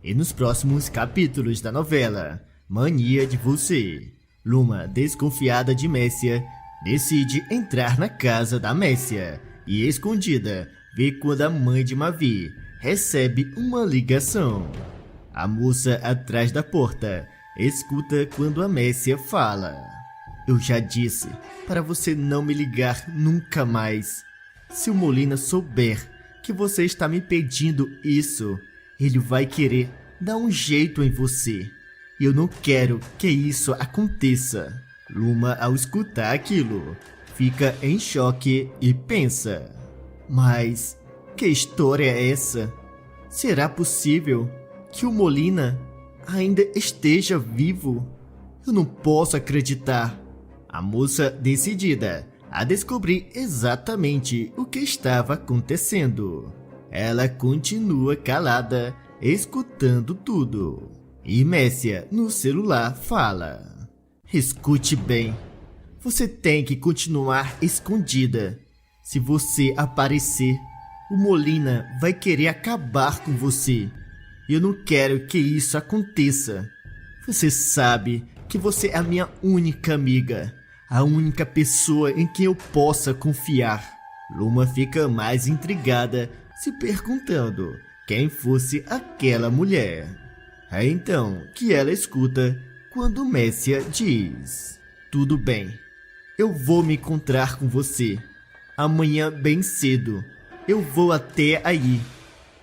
E nos próximos capítulos da novela Mania de Você, Luma, desconfiada de Messia, decide entrar na casa da Messia e, escondida, vê quando a mãe de Mavi recebe uma ligação. A moça atrás da porta escuta quando a Messia fala: "Eu já disse para você não me ligar nunca mais. Se o Molina souber que você está me pedindo isso, ele vai querer dar um jeito em você. E eu não quero que isso aconteça." Luma, ao escutar aquilo, fica em choque e pensa: mas que história é essa? Será possível que o Molina ainda esteja vivo? Eu não posso acreditar. A moça, decidida a descobrir exatamente o que estava acontecendo, ela continua calada, escutando tudo. E Messia, no celular, fala: "Escute bem, você tem que continuar escondida. Se você aparecer, o Molina vai querer acabar com você. E eu não quero que isso aconteça. Você sabe que você é a minha única amiga, a única pessoa em quem eu possa confiar." Luma fica mais intrigada, se perguntando quem fosse aquela mulher. É então que ela escuta quando Messia diz: "Tudo bem, eu vou me encontrar com você. Amanhã bem cedo, eu vou até aí.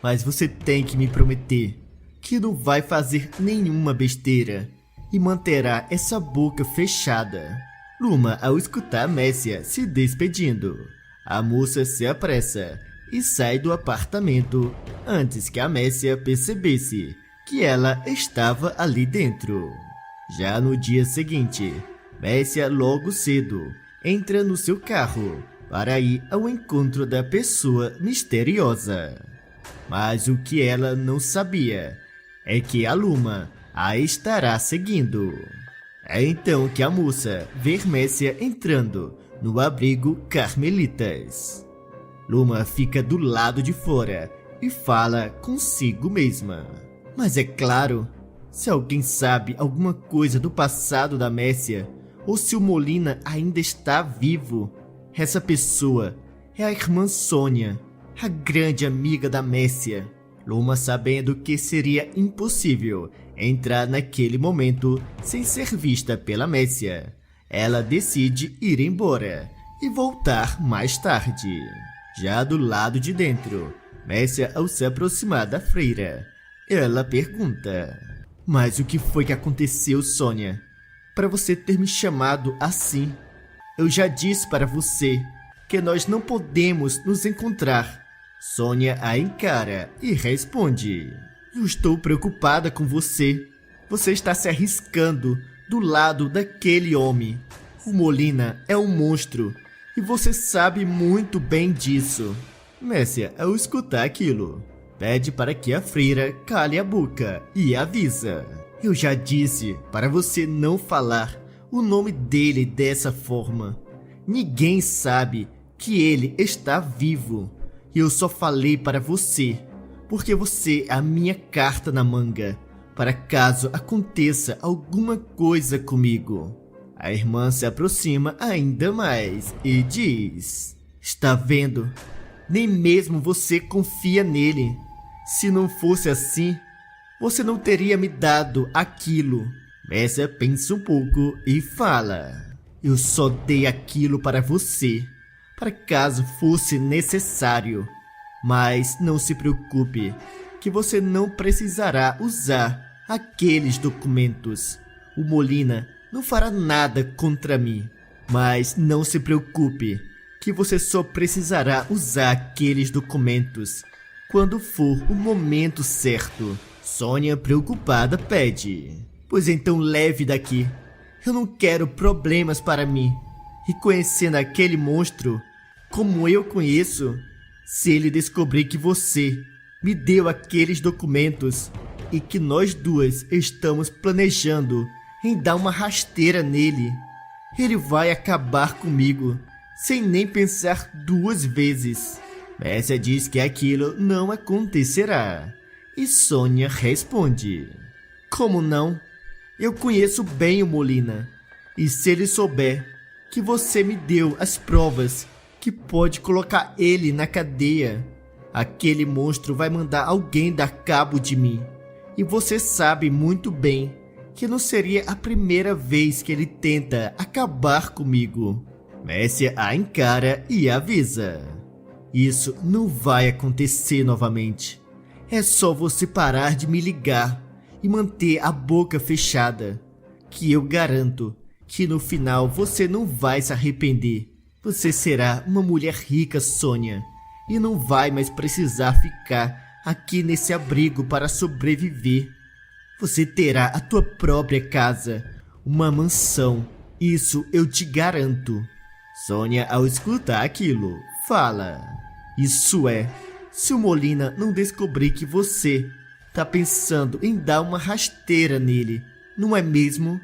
Mas você tem que me prometer que não vai fazer nenhuma besteira e manterá essa boca fechada." Luma, ao escutar Messia se despedindo, a moça se apressa e sai do apartamento antes que a Messia percebesse que ela estava ali dentro. Já no dia seguinte, Messia logo cedo entra no seu carro para ir ao encontro da pessoa misteriosa. Mas o que ela não sabia é que a Luma a estará seguindo. É então que a moça vê Messia entrando no abrigo Carmelitas. Luma fica do lado de fora e fala consigo mesma: mas é claro, se alguém sabe alguma coisa do passado da Messia, ou se o Molina ainda está vivo, essa pessoa é a irmã Sônia, a grande amiga da Messia. Luma, sabendo que seria impossível entrar naquele momento sem ser vista pela Messia, ela decide ir embora e voltar mais tarde. Já do lado de dentro, Messia, ao se aproximar da freira, ela pergunta: mas o que foi que aconteceu, Sônia, para você ter me chamado assim? Eu já disse para você que nós não podemos nos encontrar. Sônia a encara e responde: eu estou preocupada com você. Você está se arriscando do lado daquele homem. O Molina é um monstro e você sabe muito bem disso. Messia, ao escutar aquilo, pede para que a freira cale a boca e avisa: eu já disse para você não falar o nome dele dessa forma. Ninguém sabe que ele está vivo. E eu só falei para você porque você é a minha carta na manga, para caso aconteça alguma coisa comigo. A irmã se aproxima ainda mais e diz: está vendo? Nem mesmo você confia nele. Se não fosse assim, você não teria me dado aquilo. Messia pensa um pouco e fala: eu só dei aquilo para você, para caso fosse necessário. Mas não se preocupe, que você não precisará usar aqueles documentos. O Molina não fará nada contra mim. Mas não se preocupe, que você só precisará usar aqueles documentos quando for o momento certo. Sônia, preocupada, pede: pois então leve daqui. Eu não quero problemas para mim. E conhecendo aquele monstro, como eu conheço, se ele descobrir que você me deu aqueles documentos e que nós duas estamos planejando em dar uma rasteira nele, ele vai acabar comigo sem nem pensar duas vezes. Messia diz que aquilo não acontecerá E Sônia responde: como não? Eu conheço bem o Molina. E se ele souber que você me deu as provas que pode colocar ele na cadeia, aquele monstro vai mandar alguém dar cabo de mim. E você sabe muito bem que não seria a primeira vez que ele tenta acabar comigo. Messia a encara e avisa: isso não vai acontecer novamente. É só você parar de me ligar e manter a boca fechada, que eu garanto que no final você não vai se arrepender. Você será uma mulher rica, Sônia, e não vai mais precisar ficar aqui nesse abrigo para sobreviver. Você terá a tua própria casa, uma mansão, isso eu te garanto. Sônia, ao escutar aquilo, fala: isso é, se o Molina não descobrir que você tá pensando em dar uma rasteira nele, não é mesmo?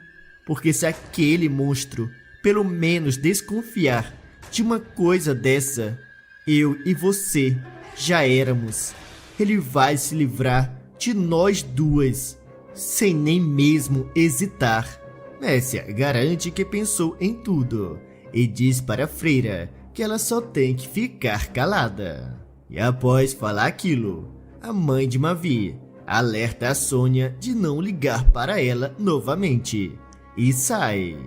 Porque se aquele monstro pelo menos desconfiar de uma coisa dessa, eu e você já éramos. Ele vai se livrar de nós duas, sem nem mesmo hesitar. Messia garante que pensou em tudo e diz para a freira que ela só tem que ficar calada. E após falar aquilo, a mãe de Mavi alerta a Sônia de não ligar para ela novamente e sai.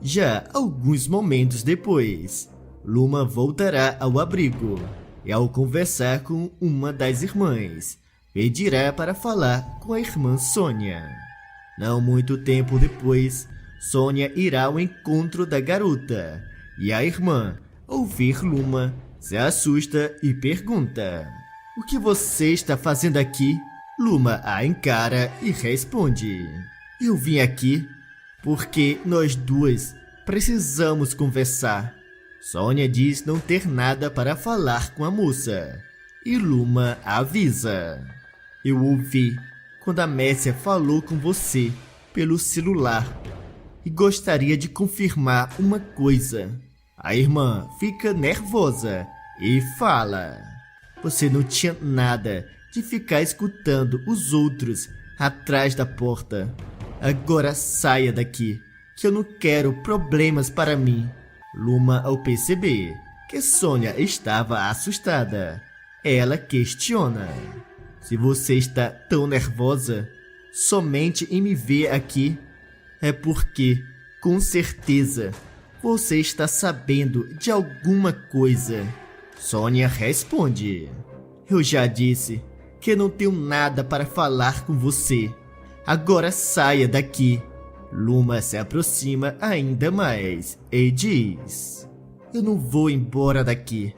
Já alguns momentos depois, Luma voltará ao abrigo e, ao conversar com uma das irmãs, pedirá para falar com a irmã Sônia. Não muito tempo depois, Sônia irá ao encontro da garota e a irmã, ao ouvir Luma, se assusta e pergunta: o que você está fazendo aqui? Luma a encara e responde: eu vim aqui porque nós duas precisamos conversar. Sônia diz não ter nada para falar com a moça e Luma avisa: eu ouvi quando a Messia falou com você pelo celular e gostaria de confirmar uma coisa. A irmã fica nervosa e fala: você não tinha nada de ficar escutando os outros atrás da porta. Agora saia daqui, que eu não quero problemas para mim. Luma, ao perceber que Sônia estava assustada, ela questiona: se você está tão nervosa somente em me ver aqui, é porque, com certeza, você está sabendo de alguma coisa. Sônia responde: eu já disse que não tenho nada para falar com você. Agora saia daqui. Luma se aproxima ainda mais e diz: eu não vou embora daqui,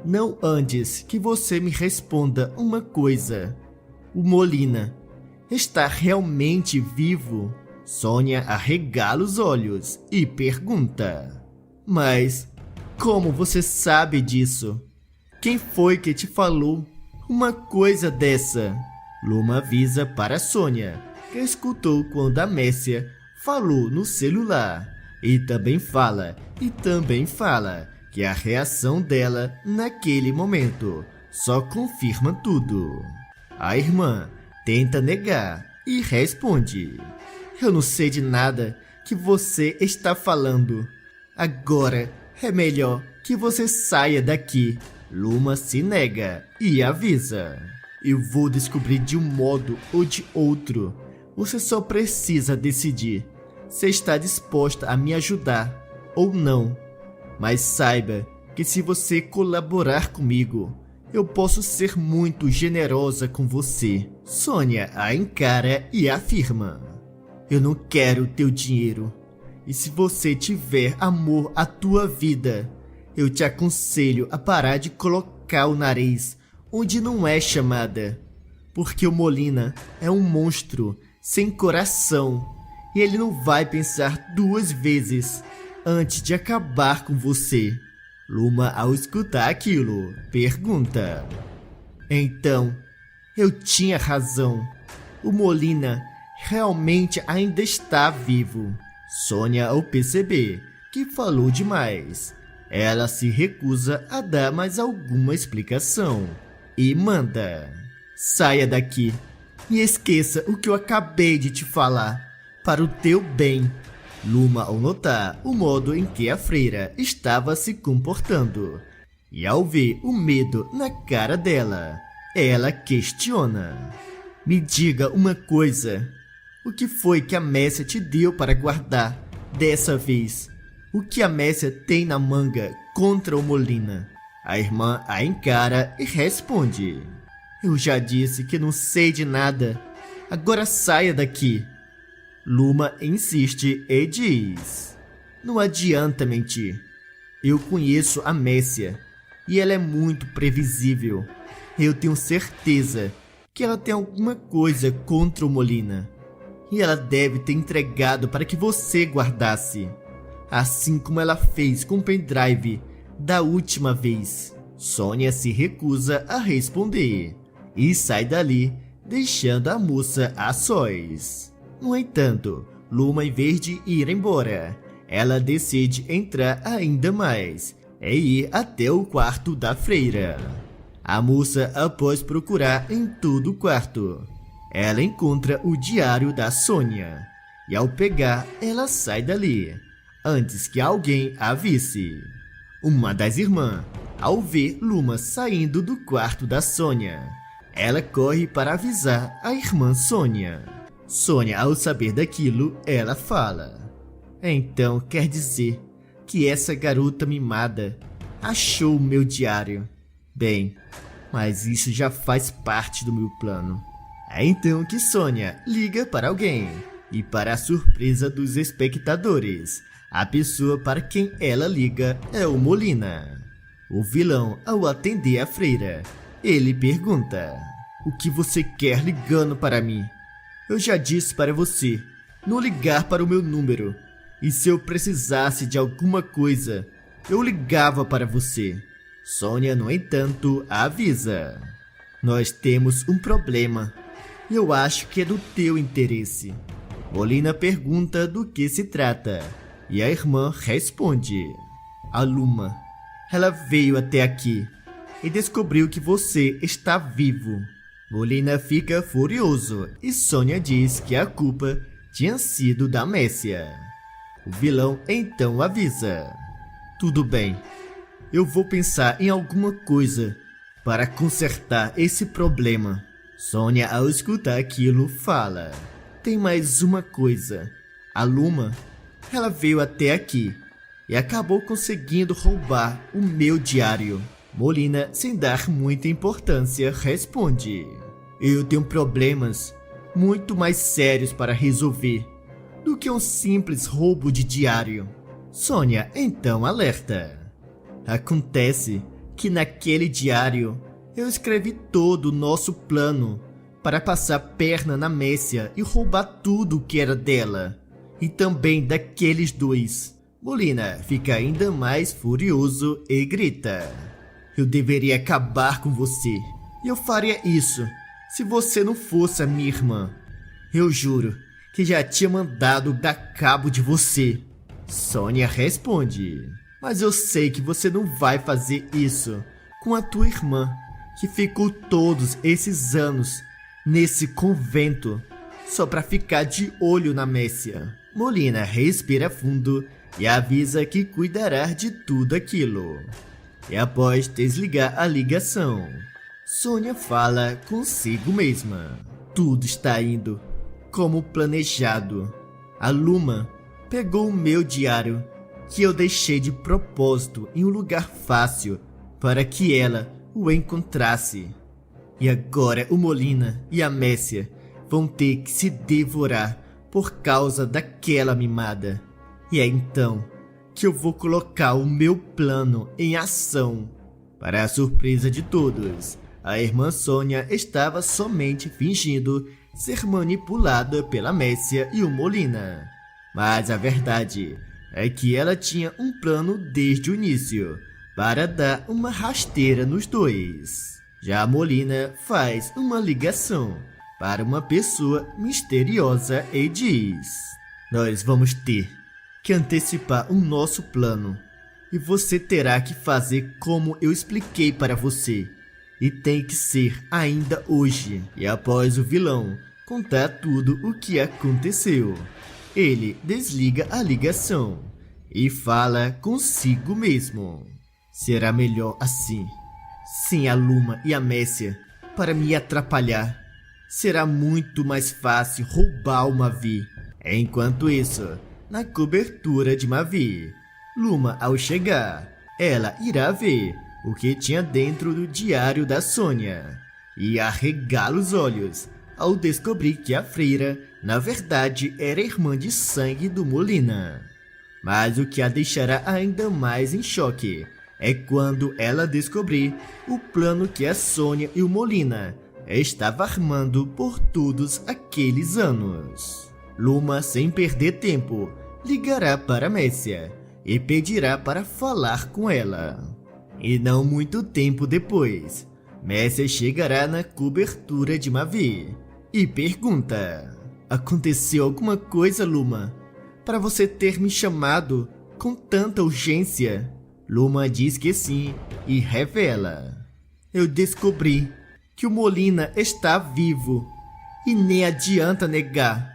não antes que você me responda uma coisa. O Molina está realmente vivo? Sônia arregala os olhos e pergunta: mas como você sabe disso? Quem foi que te falou uma coisa dessa? Luma avisa para Sônia que escutou quando a Messia falou no celular e também fala que a reação dela naquele momento só confirma tudo. A irmã tenta negar e responde: eu não sei de nada que você está falando. Agora é melhor que você saia daqui. Luma se nega e avisa: eu vou descobrir de um modo ou de outro. Você só precisa decidir se está disposta a me ajudar ou não. Mas saiba que se você colaborar comigo, eu posso ser muito generosa com você. Sônia a encara e afirma: eu não quero teu dinheiro. E se você tiver amor à tua vida, eu te aconselho a parar de colocar o nariz onde não é chamada. Porque o Molina é um monstro sem coração e ele não vai pensar duas vezes antes de acabar com você. Luma, ao escutar aquilo, pergunta: então, eu tinha razão. O Molina realmente ainda está vivo. Sônia, ao perceber que falou demais, ela se recusa a dar mais alguma explicação e manda: saia daqui. E esqueça o que eu acabei de te falar, para o teu bem. Luma, ao notar o modo em que a freira estava se comportando, e ao ver o medo na cara dela, ela questiona. Me diga uma coisa. O que foi que a Messia te deu para guardar dessa vez? O que a Messia tem na manga contra o Molina? A irmã a encara e responde. Eu já disse que não sei de nada. Agora saia daqui. Luma insiste e diz. Não adianta mentir. Eu conheço a Messia e ela é muito previsível. Eu tenho certeza que ela tem alguma coisa contra o Molina. E ela deve ter entregado para que você guardasse. Assim como ela fez com o pendrive da última vez. Sônia se recusa a responder e sai dali, deixando a moça a sós. No entanto, Luma, em vez de ir embora, ela decide entrar ainda mais e ir até o quarto da freira. A moça, após procurar em todo o quarto, ela encontra o diário da Sônia e, ao pegar, ela sai dali antes que alguém a visse. Uma das irmãs, ao ver Luma saindo do quarto da Sônia, ela corre para avisar a irmã Sônia. Sônia, ao saber daquilo, ela fala. Então quer dizer que essa garota mimada achou o meu diário. Bem, mas isso já faz parte do meu plano. É então que Sônia liga para alguém e, para a surpresa dos espectadores, a pessoa para quem ela liga é o Molina. O vilão, ao atender a freira, ele pergunta: o que você quer ligando para mim? Eu já disse para você não ligar para o meu número. E se eu precisasse de alguma coisa, eu ligava para você. Sônia, no entanto, avisa. Nós temos um problema. Eu acho que é do teu interesse. Molina pergunta do que se trata. E a irmã responde. A Luma. Ela veio até aqui e descobriu que você está vivo. Molina fica furioso e Sônia diz que a culpa tinha sido da Messia. O vilão então avisa. Tudo bem, eu vou pensar em alguma coisa para consertar esse problema. Sônia, ao escutar aquilo, fala. Tem mais uma coisa. A Luma, ela veio até aqui e acabou conseguindo roubar o meu diário. Molina, sem dar muita importância, responde. Eu tenho problemas muito mais sérios para resolver do que um simples roubo de diário. Sônia então alerta. Acontece que naquele diário eu escrevi todo o nosso plano para passar perna na Messia e roubar tudo o que era dela. E também daqueles dois. Molina fica ainda mais furioso e grita. Eu deveria acabar com você. E eu faria isso se você não fosse a minha irmã. Eu juro que já tinha mandado dar cabo de você. Sônia responde. Mas eu sei que você não vai fazer isso com a tua irmã, que ficou todos esses anos nesse convento só para ficar de olho na Messia. Molina respira fundo e avisa que cuidará de tudo aquilo. E após desligar a ligação, Sônia fala consigo mesma. Tudo está indo como planejado. A Luma pegou o meu diário, que eu deixei de propósito em um lugar fácil para que ela o encontrasse. E agora o Molina e a Messia vão ter que se devorar por causa daquela mimada. E é então que eu vou colocar o meu plano em ação. Para a surpresa de todos, a irmã Sônia estava somente fingindo ser manipulada pela Messia e o Molina. Mas a verdade é que ela tinha um plano desde o início para dar uma rasteira nos dois. Já a Molina faz uma ligação para uma pessoa misteriosa e diz: nós vamos ter que antecipar o nosso plano e você terá que fazer como eu expliquei para você. e tem que ser ainda hoje. E após o vilão contar tudo o que aconteceu, ele desliga a ligação e fala consigo mesmo. Será melhor assim, sem a Luma e a Messia para me atrapalhar. Será muito mais fácil roubar o Mavi. Enquanto isso, na cobertura de Mavi, Luma, ao chegar, ela irá ver o que tinha dentro do diário da Sônia e arregala os olhos ao descobrir que a freira, na verdade, era irmã de sangue do Molina. Mas o que a deixará ainda mais em choque é quando ela descobrir o plano que a Sônia e o Molina estavam armando por todos aqueles anos. Luma, sem perder tempo, ligará para Messia e pedirá para falar com ela. E não muito tempo depois, Messia chegará na cobertura de Mavi e pergunta: aconteceu alguma coisa, Luma, para você ter me chamado com tanta urgência? Luma diz que sim e revela: eu descobri que o Molina está vivo e nem adianta negar.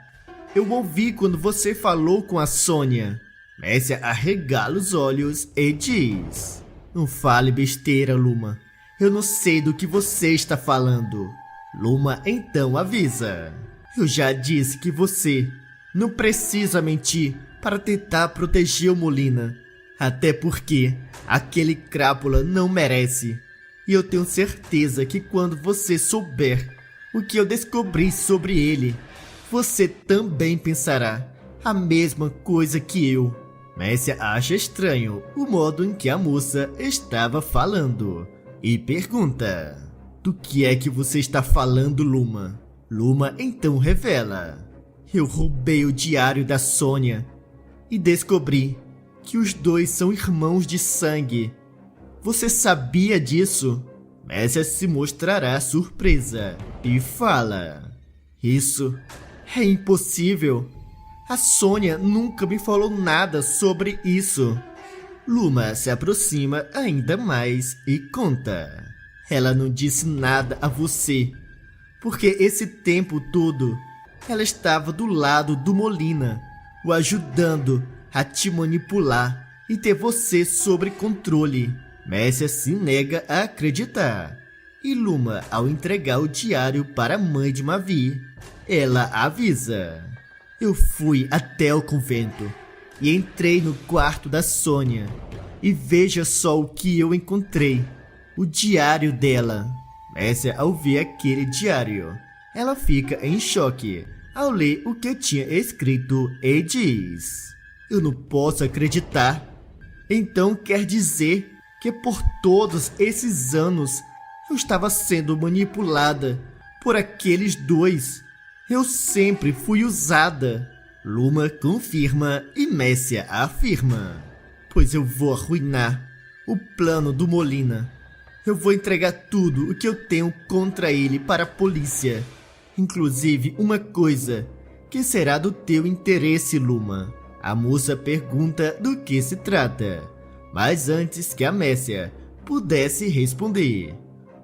Eu ouvi quando você falou com a Sônia. Messia arregala os olhos e diz: não fale besteira, Luma. Eu não sei do que você está falando. Luma então avisa: eu já disse que você não precisa mentir para tentar proteger o Molina. Até porque aquele crápula não merece. E eu tenho certeza que quando você souber o que eu descobri sobre ele, você também pensará a mesma coisa que eu. Messia acha estranho o modo em que a moça estava falando e pergunta: do que é que você está falando, Luma? Luma então revela: eu roubei o diário da Sônia e descobri que os dois são irmãos de sangue. Você sabia disso? Messia se mostrará surpresa e fala: isso é impossível. A Sônia nunca me falou nada sobre isso. Luma se aproxima ainda mais e conta: ela não disse nada a você, porque esse tempo todo ela estava do lado do Molina, o ajudando a te manipular e ter você sob controle. Messia se nega a acreditar. E Luma, ao entregar o diário para a mãe de Mavi, ela avisa: eu fui até o convento e entrei no quarto da Sônia. E veja só o que eu encontrei: o diário dela. Messia, ao ver aquele diário, ela fica em choque ao ler o que tinha escrito e diz: eu não posso acreditar. Então quer dizer que por todos esses anos eu estava sendo manipulada por aqueles dois. Eu sempre fui usada. Luma confirma e Messia afirma: pois eu vou arruinar o plano do Molina. Eu vou entregar tudo o que eu tenho contra ele para a polícia, inclusive uma coisa que será do teu interesse, Luma. A moça pergunta do que se trata, mas antes que a Messia pudesse responder,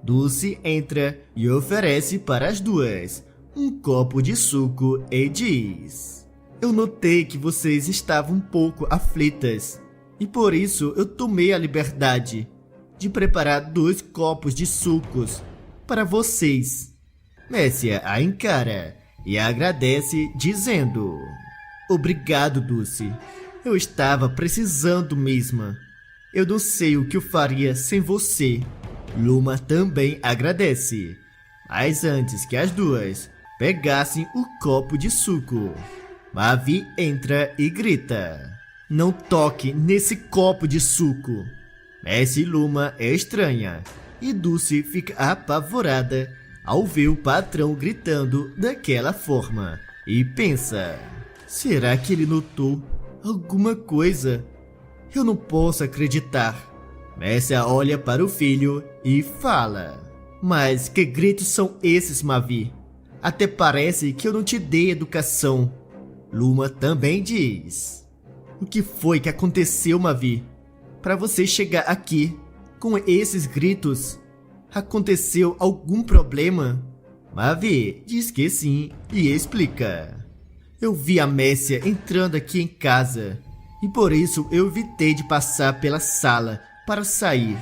Dulce entra e oferece para as duas um copo de suco e diz: eu notei que vocês estavam um pouco aflitas e por isso eu tomei a liberdade de preparar 2 copos de sucos para vocês. Messia a encara e agradece dizendo: obrigado, Dulce. Eu estava precisando mesmo. Eu não sei o que eu faria sem você. Luma também agradece, mas antes que as duas pegassem o copo de suco, Mavi entra e grita: não toque nesse copo de suco. Messia e Luma é estranha e Dulce fica apavorada ao ver o patrão gritando daquela forma e pensa: será que ele notou alguma coisa? Eu não posso acreditar. Messia olha para o filho e fala: mas que gritos são esses, Mavi? Até parece que eu não te dei educação. Luma também diz: o que foi que aconteceu, Mavi, para você chegar aqui com esses gritos? Aconteceu algum problema? Mavi diz que sim e explica. Eu vi a Messia entrando aqui em casa e por isso eu evitei de passar pela sala para sair.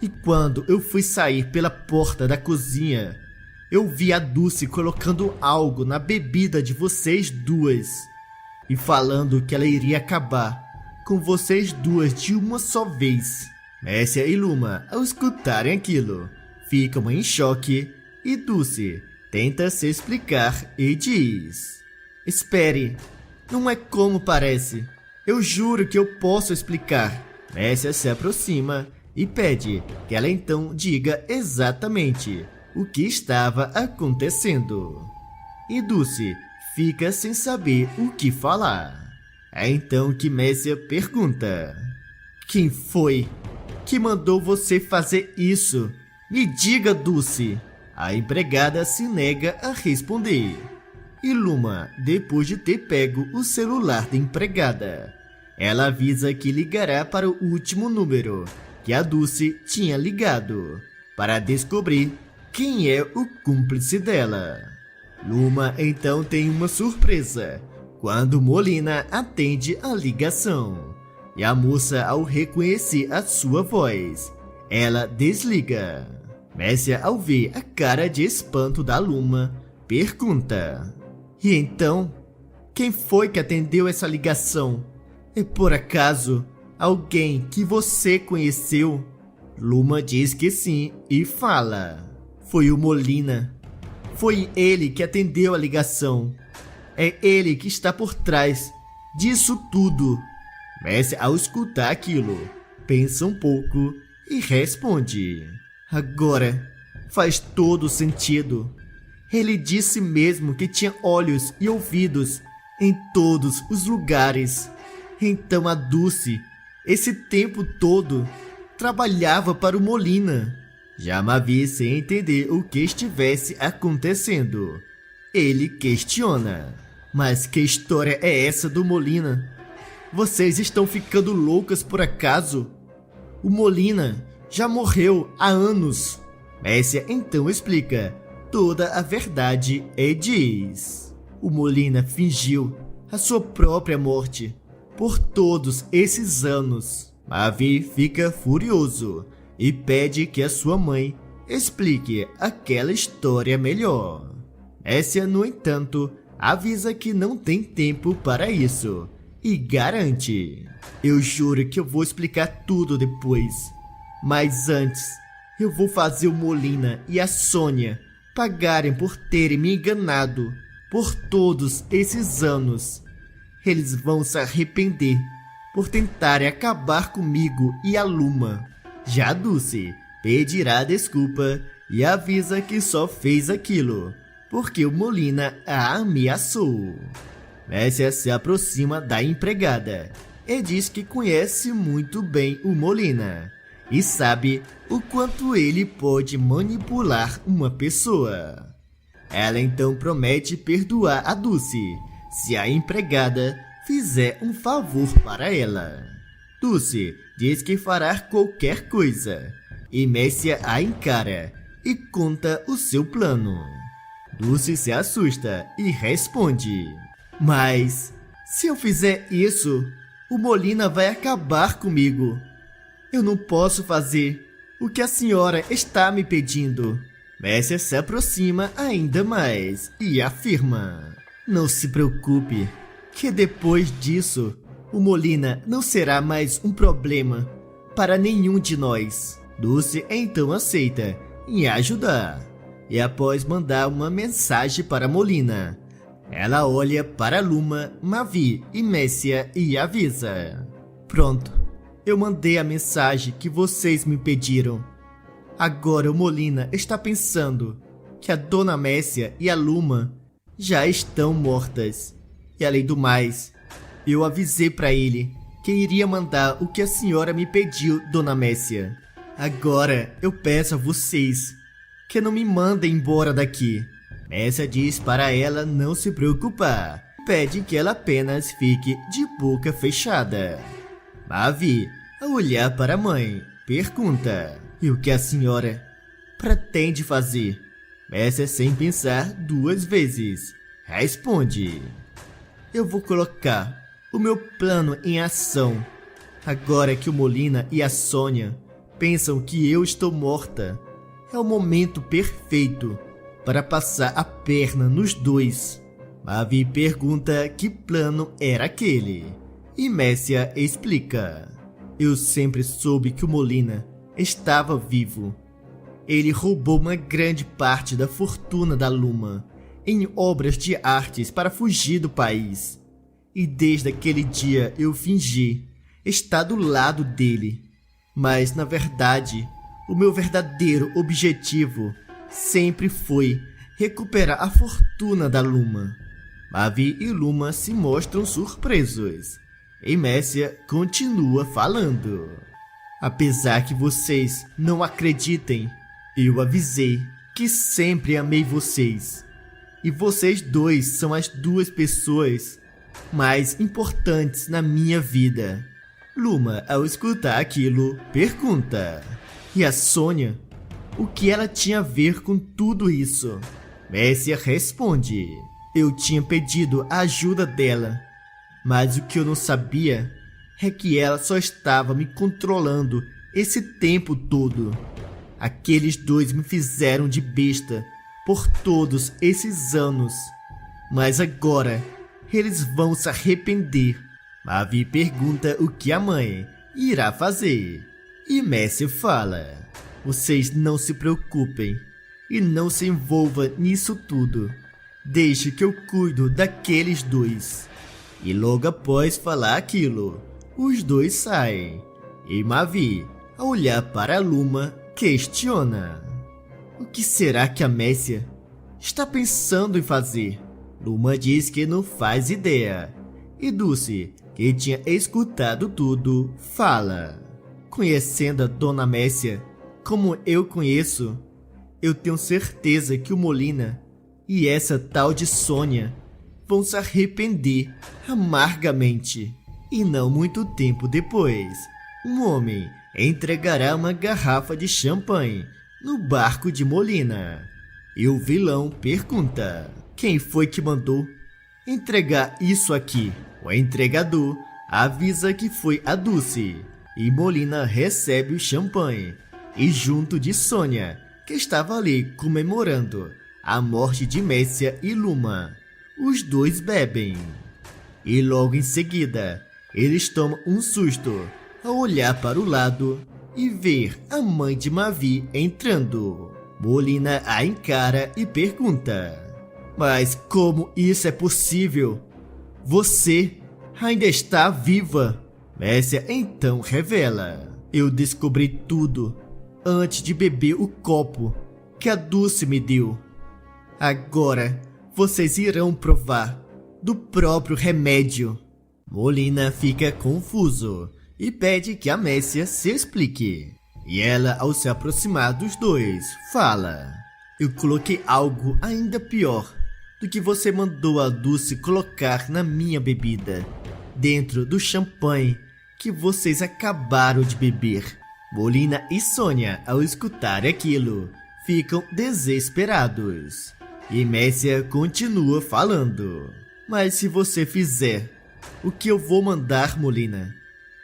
E quando eu fui sair pela porta da cozinha, eu vi a Dulce colocando algo na bebida de vocês duas e falando que ela iria acabar com vocês duas de uma só vez. Messia e Luma, ao escutarem aquilo, ficam em choque e Dulce tenta se explicar e diz: Espere, não é como parece. Eu juro que eu posso explicar. Messia se aproxima e pede que ela então diga exatamente o que estava acontecendo. E Dulce fica sem saber o que falar. É então que Messia pergunta: Quem foi que mandou você fazer isso? Me diga, Dulce. A empregada se nega a responder. E Luma, depois de ter pego o celular da empregada, ela avisa que ligará para o último número que a Dulce tinha ligado, para descobrir quem é o cúmplice dela. Luma então tem uma surpresa quando Molina atende a ligação. E a moça, ao reconhecer a sua voz, ela desliga. Messia, ao ver a cara de espanto da Luma, pergunta: E então, quem foi que atendeu essa ligação? É por acaso alguém que você conheceu? Luma diz que sim e fala: Foi o Molina. Foi ele que atendeu a ligação. É ele que está por trás disso tudo. Messia, ao escutar aquilo, pensa um pouco e responde: Agora faz todo sentido. Ele disse mesmo que tinha olhos e ouvidos em todos os lugares. Então a Dulce, esse tempo todo, trabalhava para o Molina. Já Mavi, sem entender o que estivesse acontecendo, ele questiona: Mas que história é essa do Molina? Vocês estão ficando loucas por acaso? O Molina já morreu há anos. Messia então explica toda a verdade e diz: O Molina fingiu a sua própria morte por todos esses anos. Mavi fica furioso e pede que a sua mãe explique aquela história melhor. Messia, no entanto, avisa que não tem tempo para isso e garante: Eu juro que eu vou explicar tudo depois. Mas antes, eu vou fazer o Molina e a Sônia pagarem por terem me enganado por todos esses anos. Eles vão se arrepender por tentarem acabar comigo e a Luma. Já Dulce pedirá desculpa e avisa que só fez aquilo porque o Molina a ameaçou. Messia se aproxima da empregada e diz que conhece muito bem o Molina e sabe o quanto ele pode manipular uma pessoa. Ela então promete perdoar a Dulce se a empregada fizer um favor para ela. Dulce diz que fará qualquer coisa e Messia a encara e conta o seu plano. Dulce se assusta e responde: Mas se eu fizer isso, o Molina vai acabar comigo. Eu não posso fazer o que a senhora está me pedindo. Messia se aproxima ainda mais e afirma: Não se preocupe, que depois disso, o Molina não será mais um problema para nenhum de nós. Dulce então aceita em ajudar. E após mandar uma mensagem para Molina, ela olha para Luma, Mavi e Messia e avisa: Pronto, eu mandei a mensagem que vocês me pediram. Agora o Molina está pensando que a Dona Messia e a Luma já estão mortas. E além do mais, eu avisei para ele que iria mandar o que a senhora me pediu, Dona Messia. Agora eu peço a vocês que não me mandem embora daqui. Messia diz para ela não se preocupar. Pede que ela apenas fique de boca fechada. Mavi, ao olhar para a mãe, pergunta: E o que a senhora pretende fazer? Messia, sem pensar 2 vezes, responde: eu vou colocar o meu plano em ação. Agora que o Molina e a Sônia pensam que eu estou morta, é o momento perfeito para passar a perna nos dois. Mavi pergunta que plano era aquele, e Messia explica: eu sempre soube que o Molina estava vivo. Ele roubou uma grande parte da fortuna da Luma em obras de artes para fugir do país. E desde aquele dia eu fingi estar do lado dele. Mas, na verdade, o meu verdadeiro objetivo sempre foi recuperar a fortuna da Luma. Mavi e Luma se mostram surpresos. E Messia continua falando: apesar que vocês não acreditem, eu avisei que sempre amei vocês. E vocês dois são as 2 pessoas mais importantes na minha vida. Luma, ao escutar aquilo, pergunta: e a Sônia? O que ela tinha a ver com tudo isso? Messia responde: eu tinha pedido a ajuda dela, mas o que eu não sabia é que ela só estava me controlando esse tempo todo. Aqueles 2 me fizeram de besta por todos esses anos, mas agora eles vão se arrepender. Mavi pergunta o que a mãe irá fazer, e Messia fala: vocês não se preocupem e não se envolvam nisso tudo. Deixe que eu cuido daqueles 2. E logo após falar aquilo, os 2 saem, e Mavi, ao olhar para a Luma, questiona: o que será que a Messia está pensando em fazer? Luma diz que não faz ideia, e Dulce, que tinha escutado tudo, fala: conhecendo a Dona Messia como eu conheço, eu tenho certeza que o Molina e essa tal de Sônia vão se arrepender amargamente. E não muito tempo depois, um homem entregará uma garrafa de champanhe no barco de Molina. E o vilão pergunta: quem foi que mandou entregar isso aqui? O entregador avisa que foi a Dulce, e Molina recebe o champanhe, e junto de Sônia, que estava ali comemorando a morte de Messia e Luma, os 2 bebem. E logo em seguida, eles tomam um susto ao olhar para o lado e ver a mãe de Mavi entrando. Molina a encara e pergunta: mas como isso é possível? Você ainda está viva? Messia então revela: eu descobri tudo antes de beber o copo que a Dulce me deu. Agora vocês irão provar do próprio remédio. Molina fica confuso e pede que a Messia se explique. E ela, ao se aproximar dos 2, fala: eu coloquei algo ainda pior do que você mandou a Dulce colocar na minha bebida, dentro do champanhe que vocês acabaram de beber. Molina e Sônia, ao escutar aquilo, ficam desesperados. E Messia continua falando: mas se você fizer o que eu vou mandar, Molina,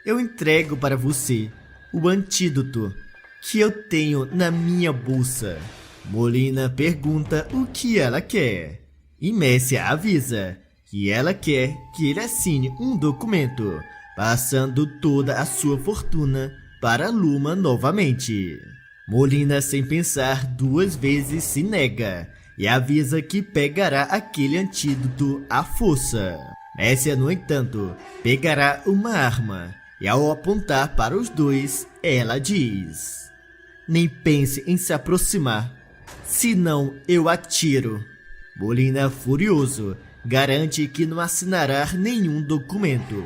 eu entrego para você o antídoto que eu tenho na minha bolsa. Molina pergunta o que ela quer, e Messia avisa que ela quer que ele assine um documento passando toda a sua fortuna para Luma novamente. Molina, sem pensar 2 vezes, se nega e avisa que pegará aquele antídoto à força. Messia, no entanto, pegará uma arma e, ao apontar para os 2, ela diz: nem pense em se aproximar, senão eu atiro. Molina, furioso, garante que não assinará nenhum documento.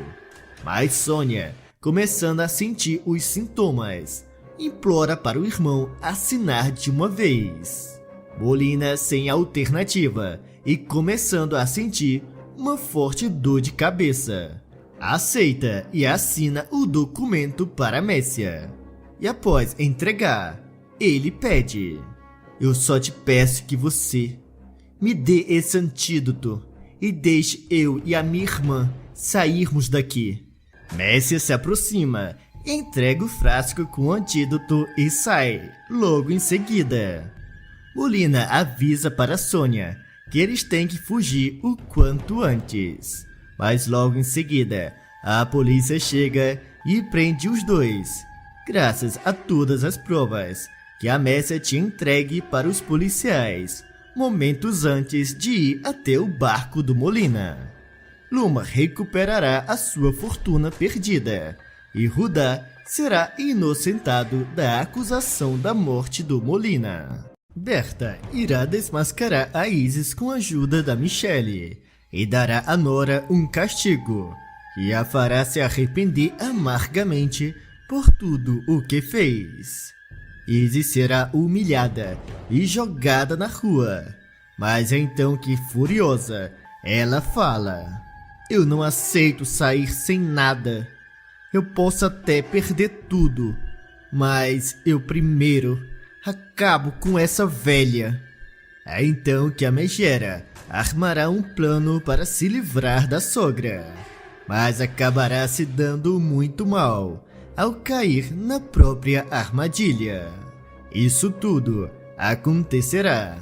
Mas Sônia, começando a sentir os sintomas, implora para o irmão assinar de uma vez. Molina, sem alternativa e começando a sentir uma forte dor de cabeça, aceita e assina o documento para Messia. E após entregar, ele pede: Eu só te peço que você me dê esse antídoto e deixe eu e a minha irmã sairmos daqui. Messia se aproxima, entrega o frasco com o antídoto e sai, logo em seguida. Molina avisa para Sônia que eles têm que fugir o quanto antes. Mas logo em seguida, a polícia chega e prende os dois, graças a todas as provas que a Messia tinha entregue para os policiais, momentos antes de ir até o barco do Molina. Luma recuperará a sua fortuna perdida e Rudá será inocentado da acusação da morte do Molina. Berta irá desmascarar a Isis com a ajuda da Michelle e dará a Nora um castigo que a fará se arrepender amargamente por tudo o que fez. Isis será humilhada e jogada na rua, mas é então que, furiosa, ela fala: eu não aceito sair sem nada. Eu posso até perder tudo, mas eu primeiro acabo com essa velha. É então que a Megera armará um plano para se livrar da sogra, mas acabará se dando muito mal ao cair na própria armadilha. Isso tudo acontecerá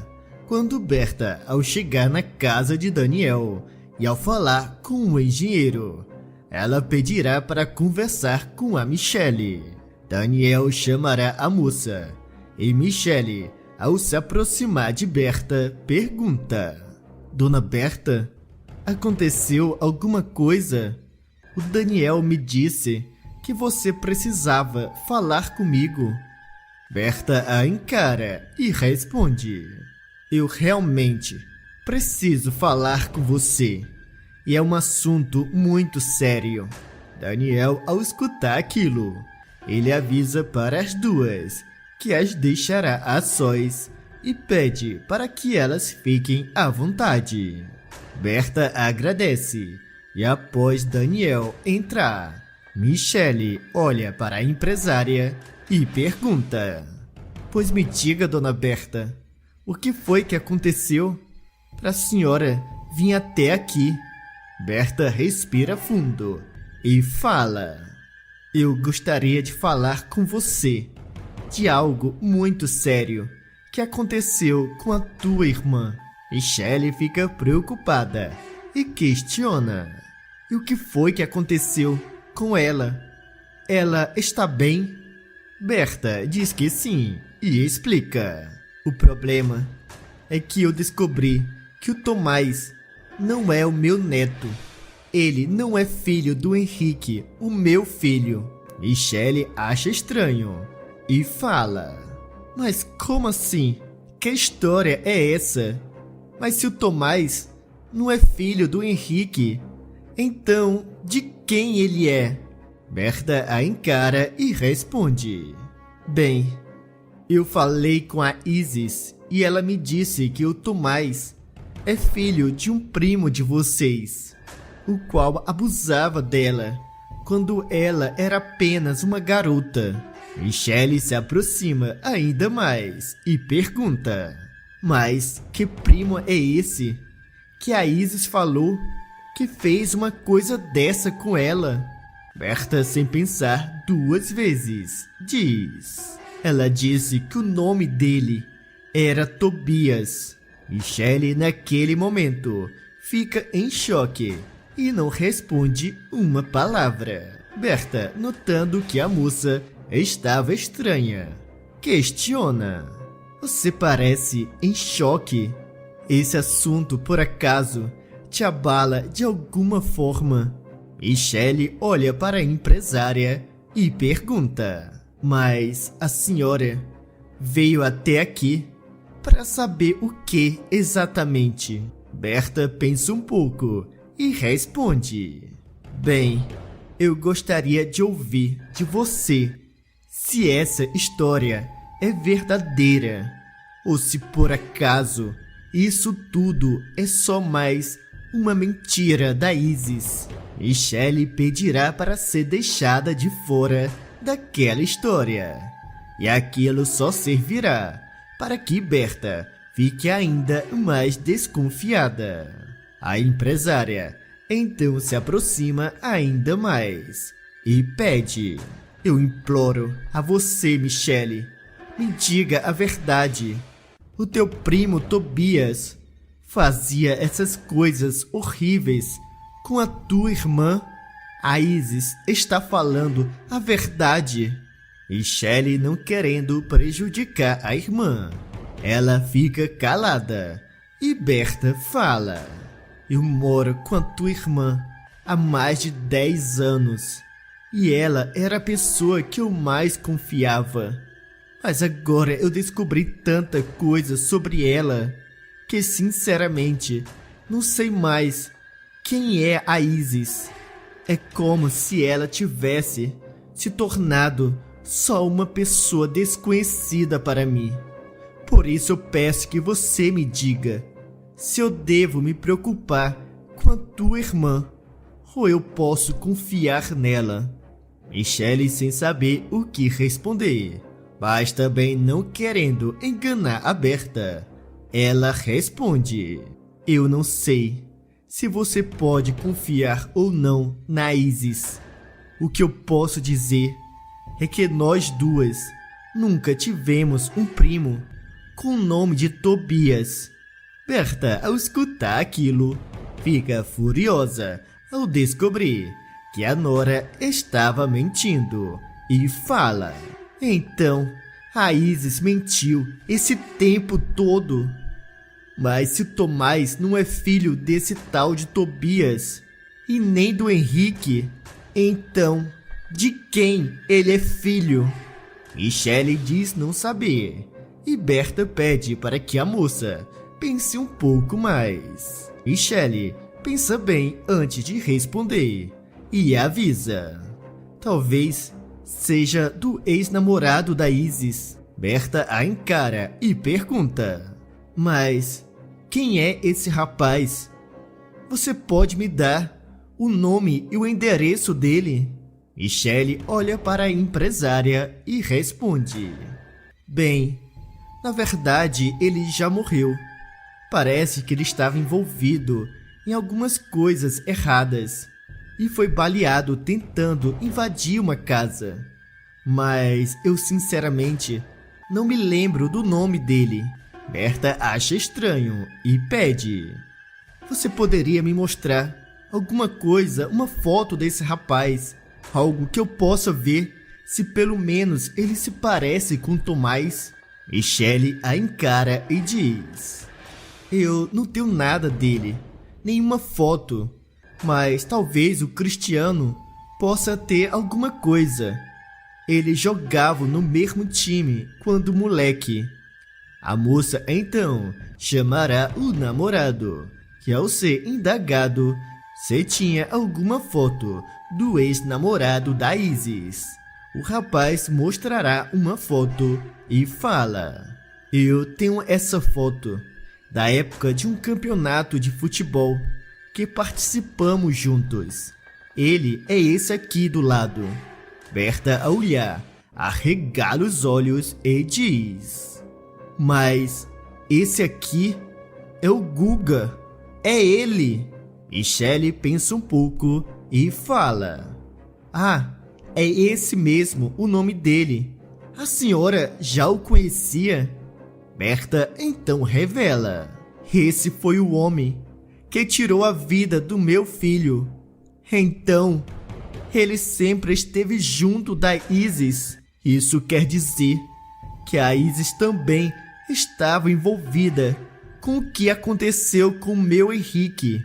quando Berta, ao chegar na casa de Daniel e ao falar com o engenheiro, ela pedirá para conversar com a Michelle. Daniel chamará a moça e Michelle, ao se aproximar de Berta, pergunta: Dona Berta, aconteceu alguma coisa? O Daniel me disse que você precisava falar comigo. Berta a encara e responde: eu realmente preciso falar com você. E é um assunto muito sério. Daniel, ao escutar aquilo, ele avisa para as duas que as deixará a sós e pede para que elas fiquem à vontade. Berta agradece e após Daniel entrar, Michelle olha para a empresária e pergunta: pois me diga, dona Berta, o que foi que aconteceu para a senhora vir até aqui? Berta respira fundo e fala: eu gostaria de falar com você de algo muito sério que aconteceu com a tua irmã. Michelle fica preocupada e questiona: e o que foi que aconteceu com ela? Ela está bem? Berta diz que sim e explica: o problema é que eu descobri que o Tomás não é o meu neto. Ele não é filho do Henrique, o meu filho. Michelle acha estranho e fala: mas como assim? Que história é essa? Mas se o Tomás não é filho do Henrique, então de quem ele é? Berta a encara e responde: bem, eu falei com a Isis e ela me disse que o Tomás é filho de um primo de vocês, o qual abusava dela quando ela era apenas uma garota. Michelle se aproxima ainda mais e pergunta: mas que primo é esse que a Isis falou que fez uma coisa dessa com ela? Berta, sem pensar duas vezes, diz: ela disse que o nome dele era Tobias. Michelle, naquele momento, fica em choque e não responde uma palavra. Berta, notando que a moça estava estranha, questiona: você parece em choque. Esse assunto, por acaso, te abala de alguma forma? Michelle olha para a empresária e pergunta: mas a senhora veio até aqui para saber o que exatamente? Berta pensa um pouco e responde: bem, eu gostaria de ouvir de você se essa história é verdadeira ou se por acaso isso tudo é só mais uma mentira da Isis. Michelle pedirá para ser deixada de fora daquela história, e aquilo só servirá para que Berta fique ainda mais desconfiada. A empresária então se aproxima ainda mais e pede: eu imploro a você, Michele, me diga a verdade. O teu primo Tobias fazia essas coisas horríveis com a tua irmã? A Isis está falando a verdade. Michele não querendo prejudicar a irmã. Ela fica calada e Berta fala: eu moro com a tua irmã há mais de 10 anos e ela era a pessoa que eu mais confiava. Mas agora eu descobri tanta coisa sobre ela que, sinceramente, não sei mais quem é a Isis. É como se ela tivesse se tornado só uma pessoa desconhecida para mim. Por isso eu peço que você me diga se eu devo me preocupar com a tua irmã ou eu posso confiar nela. Michele sem saber o que responder, mas também não querendo enganar a Berta. Ela responde: eu não sei se você pode confiar ou não na Isis. O que eu posso dizer é que nós duas nunca tivemos um primo com o nome de Tobias. Berta, ao escutar aquilo, fica furiosa ao descobrir que a nora estava mentindo e fala: então, a Isis mentiu esse tempo todo. Mas se Tomás não é filho desse tal de Tobias e nem do Henrique, então de quem ele é filho? Michele diz não saber e Berta pede para que a moça pense um pouco mais. Michele pensa bem antes de responder e avisa: talvez seja do ex-namorado da Isis. Berta a encara e pergunta: mas quem é esse rapaz? Você pode me dar o nome e o endereço dele? Michele olha para a empresária e responde: bem, na verdade ele já morreu. Parece que ele estava envolvido em algumas coisas erradas e foi baleado tentando invadir uma casa. Mas eu sinceramente não me lembro do nome dele. Berta acha estranho e pede: você poderia me mostrar alguma coisa, uma foto desse rapaz, algo que eu possa ver se pelo menos ele se parece com Tomás? Michele a encara e diz: eu não tenho nada dele, nenhuma foto, mas talvez o Cristiano possa ter alguma coisa. Eles jogavam no mesmo time quando moleque. A moça então chamará o namorado, que ao ser indagado se tinha alguma foto do ex-namorado da Isis. O rapaz mostrará uma foto e fala: eu tenho essa foto da época de um campeonato de futebol que participamos juntos. Ele é esse aqui do lado. Berta a olhar, arregala os olhos e diz: mas esse aqui é o Guga, é ele. Michele pensa um pouco e fala: ah, é esse mesmo o nome dele. A senhora já o conhecia? Berta então revela: esse foi o homem que tirou a vida do meu filho. Então, ele sempre esteve junto da Isis. Isso quer dizer que a Isis também estava envolvida com o que aconteceu com meu Henrique.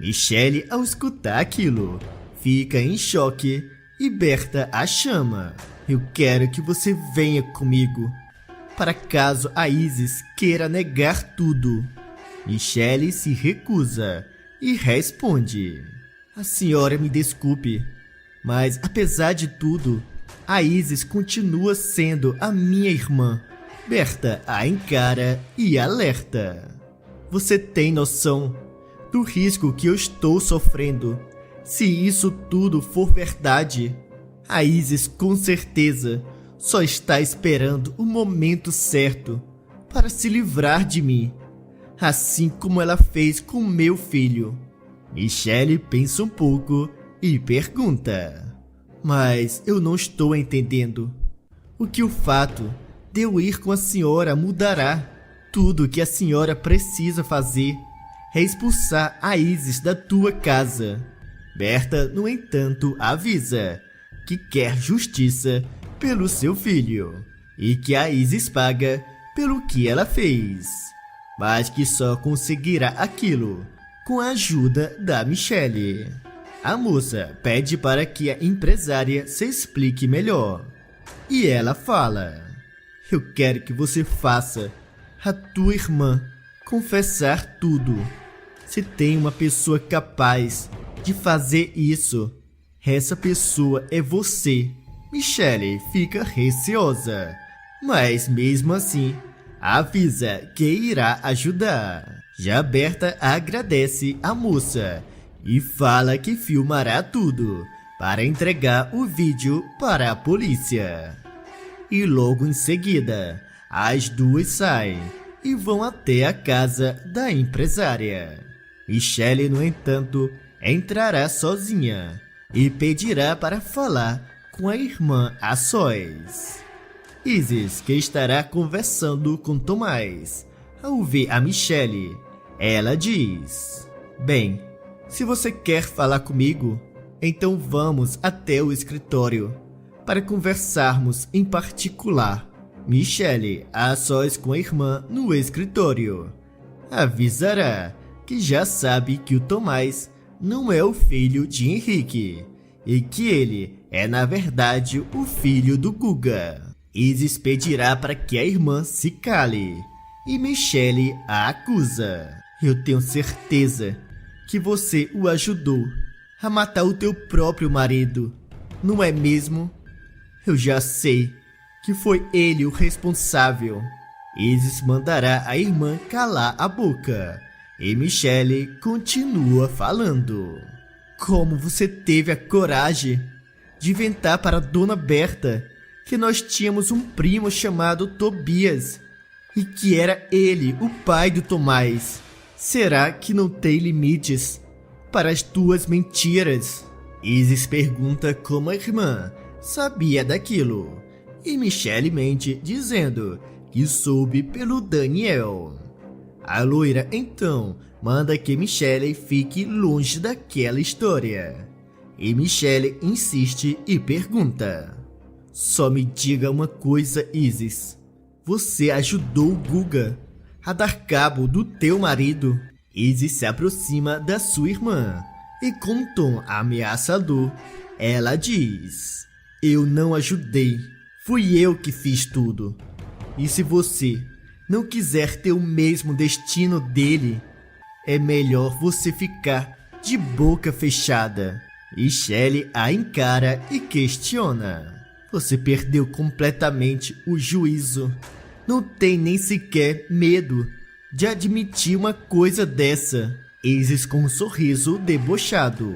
Michele, ao escutar aquilo, fica em choque e Berta a chama: eu quero que você venha comigo, para caso a Isis queira negar tudo. Michele se recusa e responde: a senhora me desculpe, mas apesar de tudo, a Isis continua sendo a minha irmã. Berta a encara e alerta: você tem noção do risco que eu estou sofrendo? Se isso tudo for verdade, a Isis com certeza só está esperando o momento certo para se livrar de mim, assim como ela fez com meu filho. Michelle pensa um pouco e pergunta: mas eu não estou entendendo. O que o fato de eu ir com a senhora mudará? Tudo o que a senhora precisa fazer é expulsar a Isis da tua casa. Berta, no entanto, avisa que quer justiça pelo seu filho e que a Isis paga pelo que ela fez, mas que só conseguirá aquilo com a ajuda da Michelle. A moça pede para que a empresária se explique melhor e ela fala: eu quero que você faça a tua irmã confessar tudo. Se tem uma pessoa capaz de fazer isso, essa pessoa é você. Michelle fica receosa, mas mesmo assim avisa que irá ajudar. Já Berta agradece a moça e fala que filmará tudo para entregar o vídeo para a polícia. E logo em seguida, as duas saem e vão até a casa da empresária. Michelle, no entanto, entrará sozinha e pedirá para falar com a irmã a sós. Isis, que estará conversando com Tomás, ao ver a Michelle, ela diz: bem, se você quer falar comigo, então vamos até o escritório para conversarmos em particular. Michelle, a sós com a irmã no escritório, avisará que já sabe que o Tomás não é o filho de Henrique e que ele é na verdade o filho do Guga. Isis pedirá para que a irmã se cale e Michelle a acusa: eu tenho certeza que você o ajudou a matar o teu próprio marido, não é mesmo? Eu já sei que foi ele o responsável. Isis mandará a irmã calar a boca e Michelle continua falando: como você teve a coragem de inventar para Dona Berta que nós tínhamos um primo chamado Tobias e que era ele o pai do Tomás? Será que não tem limites para as tuas mentiras? Isis pergunta como a irmã sabia daquilo e Michelle mente dizendo que soube pelo Daniel. A loira então manda que Michelle fique longe daquela história e Michelle insiste e pergunta: só me diga uma coisa, Isis, você ajudou o Guga a dar cabo do teu marido? Isis se aproxima da sua irmã e com um tom ameaçador ela diz: eu não ajudei, fui eu que fiz tudo. E se você não quiser ter o mesmo destino dele, é melhor você ficar de boca fechada. Michelle a encara e questiona: você perdeu completamente o juízo. Não tem nem sequer medo de admitir uma coisa dessa. Isis, com um sorriso debochado,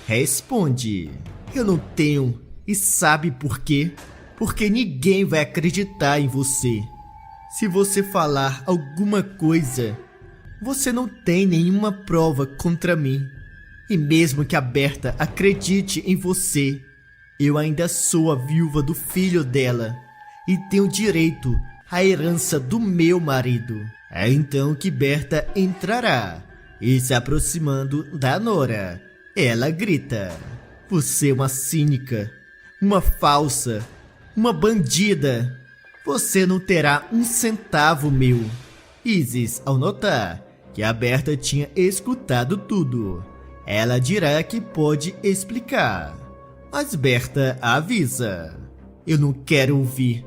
responde: eu não tenho. E sabe por quê? Porque ninguém vai acreditar em você. Se você falar alguma coisa, você não tem nenhuma prova contra mim. E mesmo que a Berta acredite em você, eu ainda sou a viúva do filho dela e tenho direito à herança do meu marido. É então que Berta entrará e, se aproximando da Nora, ela grita: você é uma cínica, uma falsa, uma bandida. Você não terá um centavo meu. Isis, ao notar que a Berta tinha escutado tudo, ela dirá que pode explicar. Mas Berta avisa: eu não quero ouvir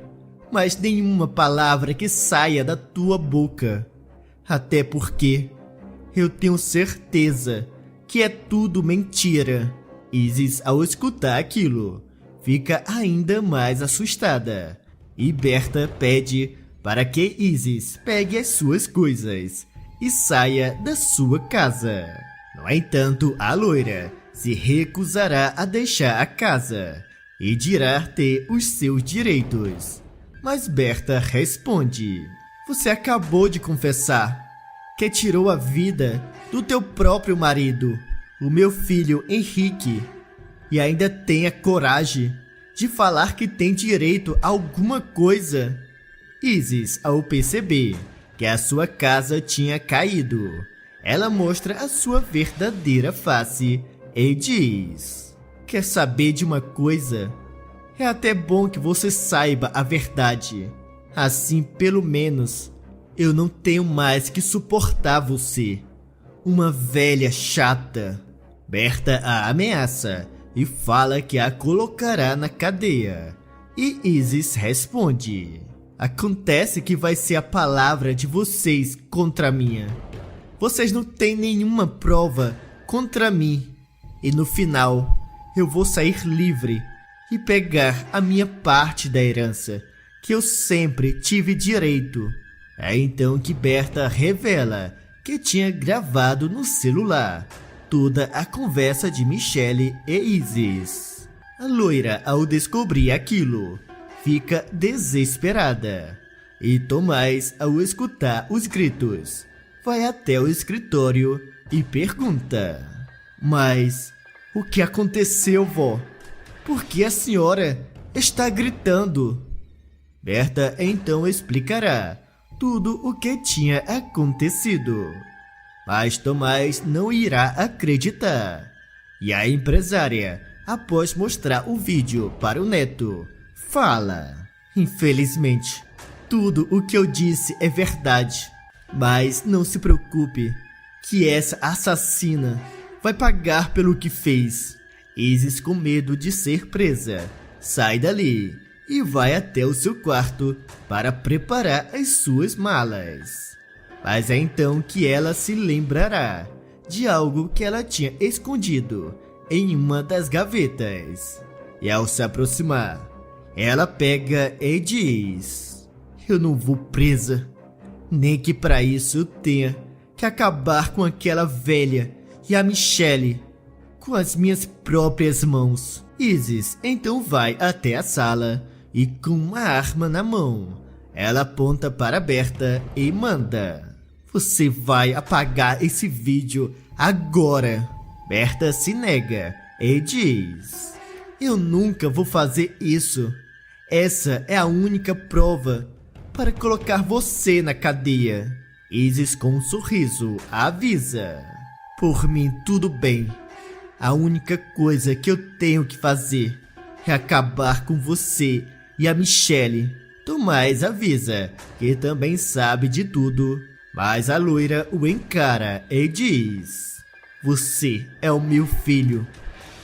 mais nenhuma palavra que saia da tua boca. Até porque eu tenho certeza que é tudo mentira. Isis, ao escutar aquilo, fica ainda mais assustada e Berta pede para que Isis pegue as suas coisas e saia da sua casa. No entanto, a loira se recusará a deixar a casa e dirá ter os seus direitos. Mas Berta responde: Você acabou de confessar que tirou a vida do teu próprio marido, o meu filho Henrique, e ainda tem a coragem de falar que tem direito a alguma coisa. Isis, ao perceber que a sua casa tinha caído, ela mostra a sua verdadeira face e diz: quer saber de uma coisa? É até bom que você saiba a verdade. Assim, pelo menos, eu não tenho mais que suportar você. Uma velha chata. Berta a ameaça e fala que a colocará na cadeia. E Isis responde: acontece que vai ser a palavra de vocês contra a minha. Vocês não têm nenhuma prova contra mim. E no final, eu vou sair livre e pegar a minha parte da herança, que eu sempre tive direito. É então que Berta revela que tinha gravado no celular toda a conversa de Michelle e Isis. A loira, ao descobrir aquilo, fica desesperada. E Tomás, ao escutar os gritos, vai até o escritório e pergunta: mas o que aconteceu, vó? Por que a senhora está gritando? Berta então explicará tudo o que tinha acontecido. Mas Tomás não irá acreditar. E a empresária, após mostrar o vídeo para o neto, fala: infelizmente, tudo o que eu disse é verdade. Mas não se preocupe, que essa assassina vai pagar pelo que fez. Isis, com medo de ser presa, sai dali e vai até o seu quarto para preparar as suas malas. Mas é então que ela se lembrará de algo que ela tinha escondido em uma das gavetas. E ao se aproximar, ela pega e diz: eu não vou presa, nem que para isso eu tenha que acabar com aquela velha e a Michelle com as minhas próprias mãos. Isis então vai até a sala e, com uma arma na mão, ela aponta para Berta e manda: você vai apagar esse vídeo agora. Berta se nega e diz: eu nunca vou fazer isso. Essa é a única prova para colocar você na cadeia. Isis, com um sorriso, avisa: por mim tudo bem. A única coisa que eu tenho que fazer é acabar com você e a Michelle. Tomás avisa que também sabe de tudo, mas a loira o encara e diz: você é o meu filho,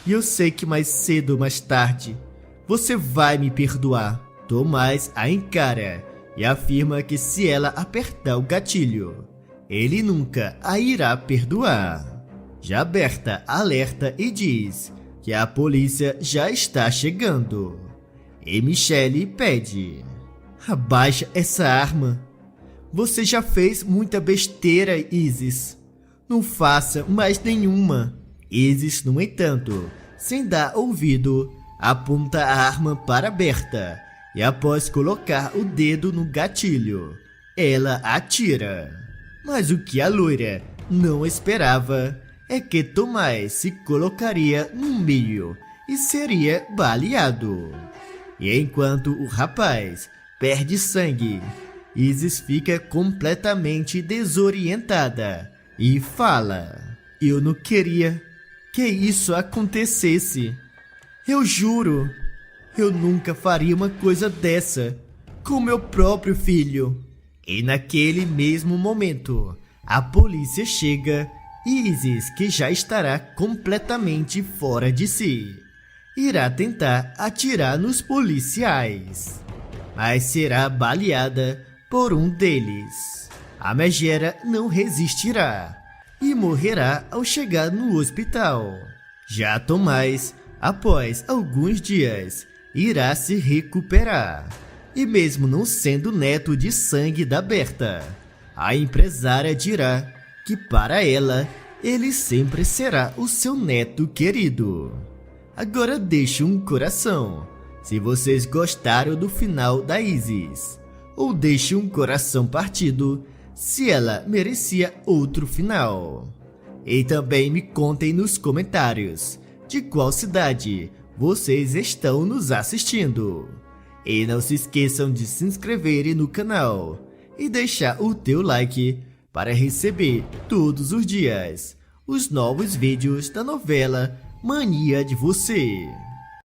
e eu sei que mais cedo ou mais tarde você vai me perdoar. Tomás a encara e afirma que se ela apertar o gatilho, ele nunca a irá perdoar. Já Berta alerta e diz que a polícia já está chegando. E Michelle pede: abaixa essa arma. Você já fez muita besteira, Isis. Não faça mais nenhuma. Isis, no entanto, sem dar ouvido, aponta a arma para Berta e, após colocar o dedo no gatilho, ela atira. Mas o que a loira não esperava é que Tomás se colocaria no meio e seria baleado. E enquanto o rapaz perde sangue, Isis fica completamente desorientada e fala: eu não queria que isso acontecesse. Eu juro, eu nunca faria uma coisa dessa com meu próprio filho. E naquele mesmo momento, a polícia chega e Isis, que já estará completamente fora de si, irá tentar atirar nos policiais, mas será baleada por um deles. A megera não resistirá e morrerá ao chegar no hospital. Já Tomás, após alguns dias, irá se recuperar. E mesmo não sendo neto de sangue da Berta, a empresária dirá que para ela, ele sempre será o seu neto querido. Agora deixo um coração se vocês gostaram do final da Isis, ou deixe um coração partido se ela merecia outro final. E também me contem nos comentários de qual cidade vocês estão nos assistindo. E não se esqueçam de se inscreverem no canal e deixar o teu like para receber todos os dias os novos vídeos da novela Mania de Você.